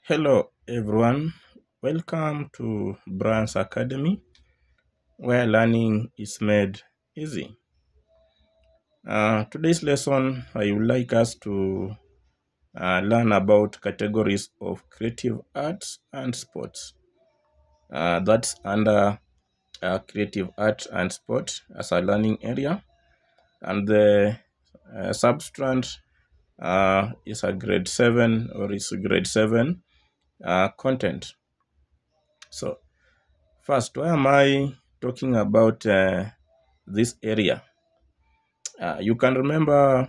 Hello everyone, welcome to Brands Academy, where learning is made easy. Today's lesson, I would like us to learn about categories of creative arts and sports. That's under creative arts and sport as a learning area, and the substrand is a grade 7 or is grade 7 content. So first, why am I talking about this area? You can remember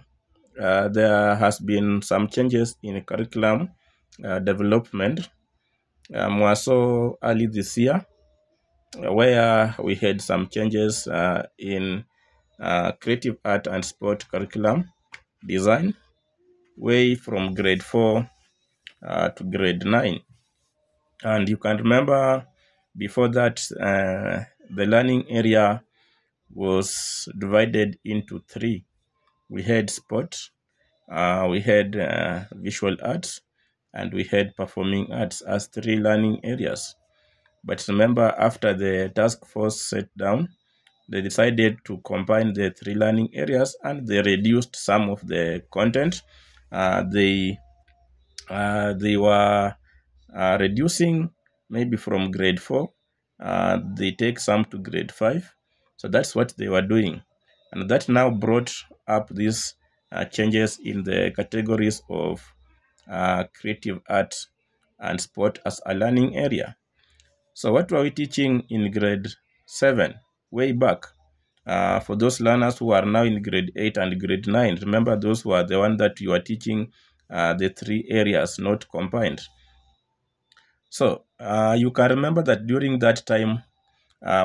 there has been some changes in curriculum development more so early this year, where we had some changes in creative art and sport curriculum design, way from grade 4 to grade 9. And you can remember before that, the learning area was divided into three. We had sport, we had visual arts, and we had performing arts as three learning areas. But remember, after the task force sat down, they decided to combine the three learning areas and they reduced some of the content. They were reducing maybe from grade 4. They take some to grade 5. So that's what they were doing. And that now brought up these changes in the categories of creative art and sport as a learning area. So what were we teaching in grade 7 way back? For those learners who are now in grade 8 and grade 9, remember those were the one that you are teaching the three areas, not combined. So you can remember that during that time,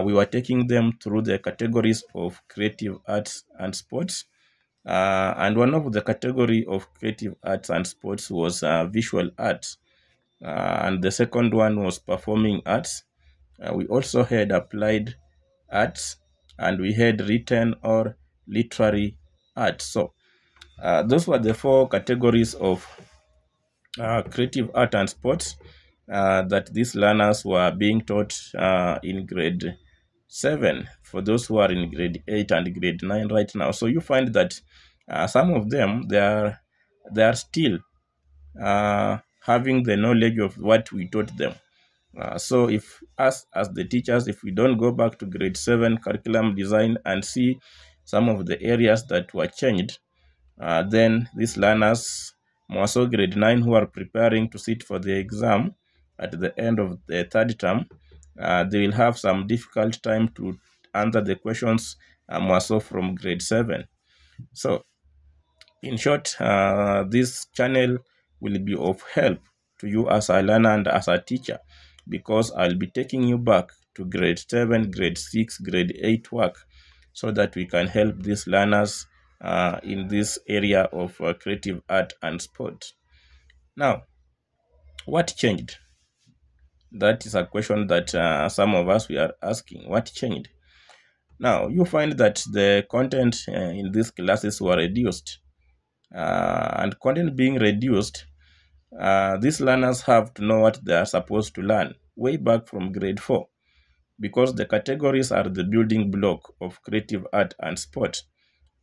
we were taking them through the categories of creative arts and sports. And one of the category of creative arts and sports was visual arts. And the second one was performing arts. We also had applied arts, and we had written or literary arts. So those were the four categories of creative art and sports that these learners were being taught in grade 7 for those who are in grade 8 and grade 9 right now. So you find that some of them, they are still having the knowledge of what we taught them. So if us as the teachers, if we don't go back to grade 7 curriculum design and see some of the areas that were changed, then these learners, more so grade 9, who are preparing to sit for the exam at the end of the third term, they will have some difficult time to answer the questions more so from grade 7. So in short, this channel will be of help to you as a learner and as a teacher, because I'll be taking you back to grade 7, grade 6, grade 8 work, so that we can help these learners in this area of creative art and sport. Now, what changed? That is a question that some of us we are asking. What changed? Now, you find that the content in these classes were reduced. And content being reduced, these learners have to know what they are supposed to learn way back from grade 4, because the categories are the building block of creative art and sport.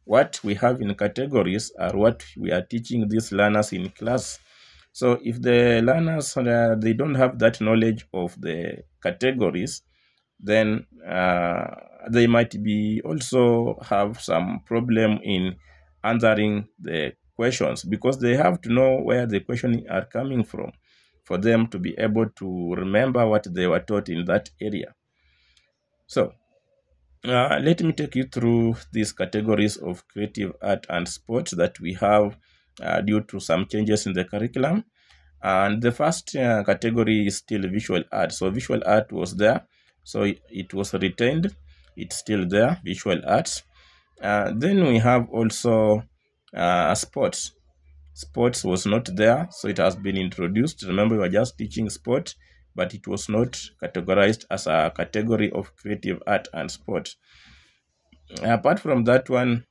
What we have in categories are what we are teaching these learners in class. So if the learners, they don't have that knowledge of the categories, then they might be also have some problem in answering the questions, because they have to know where the questions are coming from for them to be able to remember what they were taught in that area. So let me take you through these categories of creative art and sports that we have due to some changes in the curriculum. And the first category is still visual art. So visual art was there, so it was retained. It's still there, visual arts. Then we have also sports. Sports was not there, so it has been introduced. Remember, we were just teaching sport, but it was not categorized as a category of creative art and sport. Apart from that one,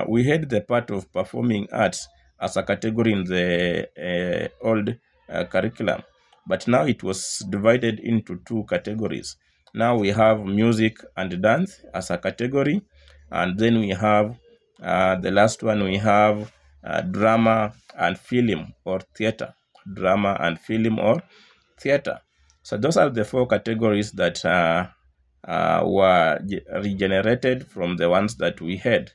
we had the part of performing arts as a category in the old curriculum. But now it was divided into two categories. Now we have music and dance as a category, and then we have the last one, we have drama and film or theater. Drama and film or theater. So those are the four categories that were regenerated from the ones that we had.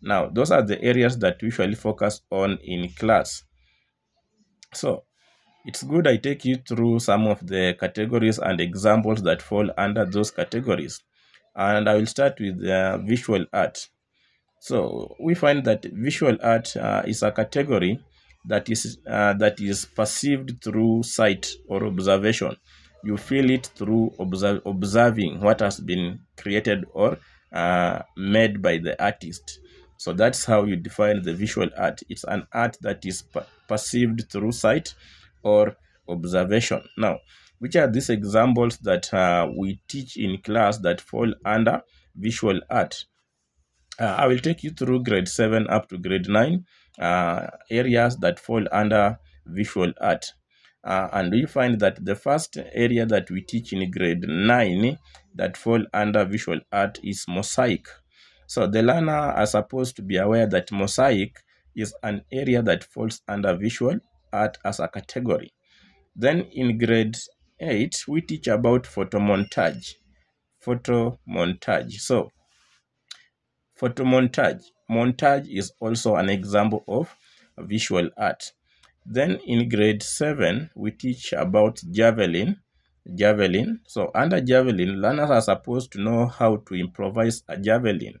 Now, those are the areas that we usually focus on in class. So, it's good I take you through some of the categories and examples that fall under those categories. And I will start with visual art. So, we find that visual art is a category that is perceived through sight or observation. You feel it through observing what has been created or made by the artist. So that's how you define the visual art. It's an art that is perceived through sight or observation. Now, which are these examples that we teach in class that fall under visual art? I will take you through grade 7 up to grade 9 areas that fall under visual art. And we find that the first area that we teach in grade 9 that fall under visual art is mosaic. So the learner are supposed to be aware that mosaic is an area that falls under visual art as a category. Then in grade 8, we teach about photomontage. Photomontage. So photomontage. Montage is also an example of visual art. Then in grade 7, we teach about javelin. Javelin. So under javelin, learners are supposed to know how to improvise a javelin.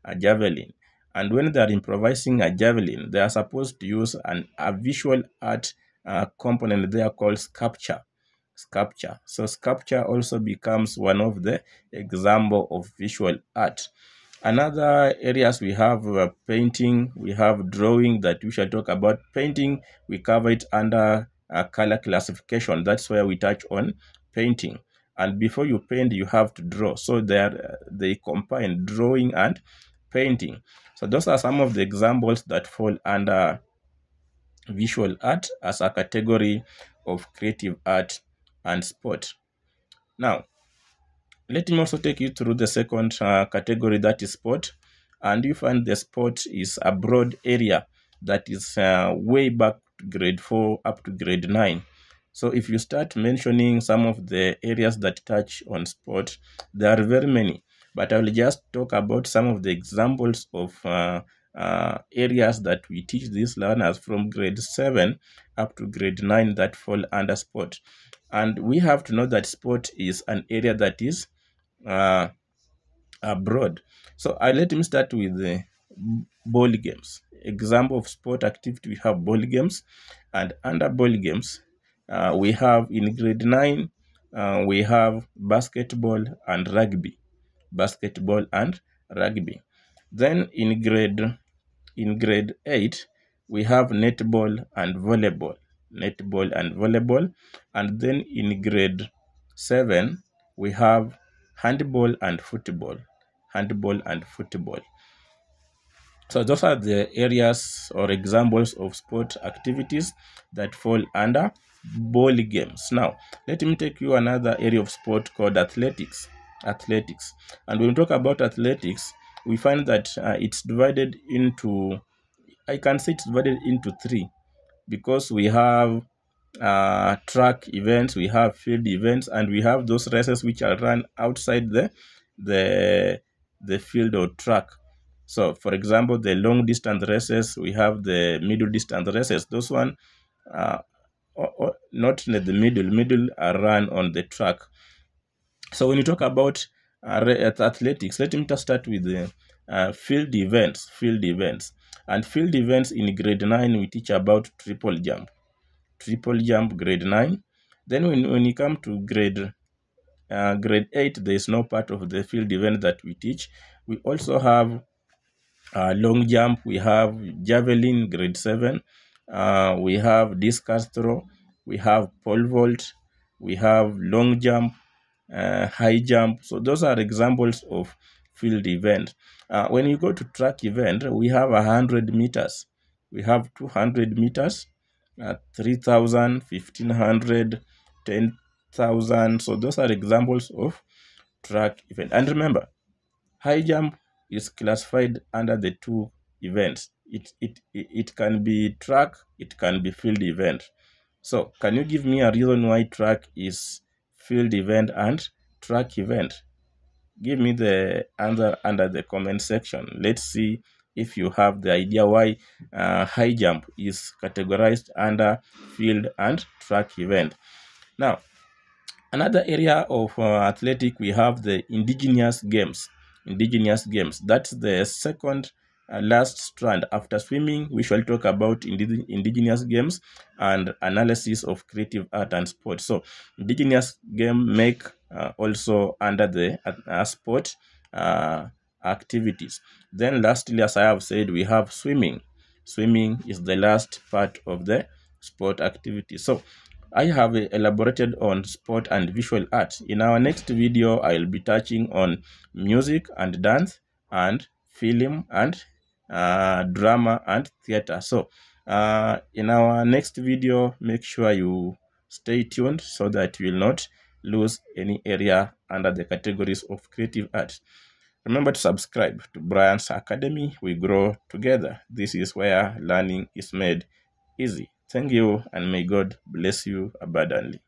A javelin. And when they are improvising a javelin, they are supposed to use a visual art component there called sculpture. Sculpture. So sculpture also becomes one of the example of visual art. Another areas we have painting, we have drawing that we shall talk about. Painting, we cover it under color classification. That's where we touch on painting. And before you paint, you have to draw. So they combine drawing and painting. So those are some of the examples that fall under visual art as a category of creative art and sport. Now, let me also take you through the second category, that is sport. And you find the sport is a broad area that is way back to grade 4 up to grade 9. So if you start mentioning some of the areas that touch on sport, there are very many. But I will just talk about some of the examples of areas that we teach these learners from grade 7 up to grade 9 that fall under sport. And we have to know that sport is an area that is abroad. So let me start with the ball games. Example of sport activity, we have ball games, and under ball games we have in grade 9 we have basketball and rugby. Basketball and rugby. Then in grade 8 we have netball and volleyball. Netball and volleyball. And then in grade 7 we have handball and football. Handball and football. So those are the areas or examples of sport activities that fall under ball games. Now, let me take you another area of sport called athletics. Athletics. And when we talk about athletics, we find that it's divided into, I can say it's divided into 3, because we have track events, we have field events, and we have those races which are run outside the field or track. So, for example, the long distance races, we have the middle distance races. Those one, not in the middle are run on the track. So, when you talk about athletics, let me just start with the field events. Field events. And field events in grade 9, we teach about triple jump. Triple jump, grade 9. Then when you come to grade 8, there is no part of the field event that we teach. We also have long jump, we have javelin, grade 7, we have discus throw, we have pole vault, we have long jump, high jump. So those are examples of field event. When you go to track event, we have 100 meters, we have 200 meters, 3,000, 1,500, 10,000. So those are examples of track event. And remember, high jump is classified under the two events. It can be track, it can be field event. So can you give me a reason why track is field event and track event? Give me the answer under the comment section. Let's see if you have the idea why high jump is categorized under field and track event. Now, another area of athletic, we have the indigenous games. Indigenous games, that's the second last strand. After swimming, we shall talk about indigenous games and analysis of creative art and sport. So indigenous game make also under the sport activities. Then lastly, as I have said, we have swimming. Swimming is the last part of the sport activity. So I have elaborated on sport and visual art. In our next video, I will be touching on music and dance and film and drama and theater. So in our next video, make sure you stay tuned so that you will not lose any area under the categories of creative art. Remember to subscribe to Brian's Academy. We grow together. This is where learning is made easy. Thank you, and may God bless you abundantly.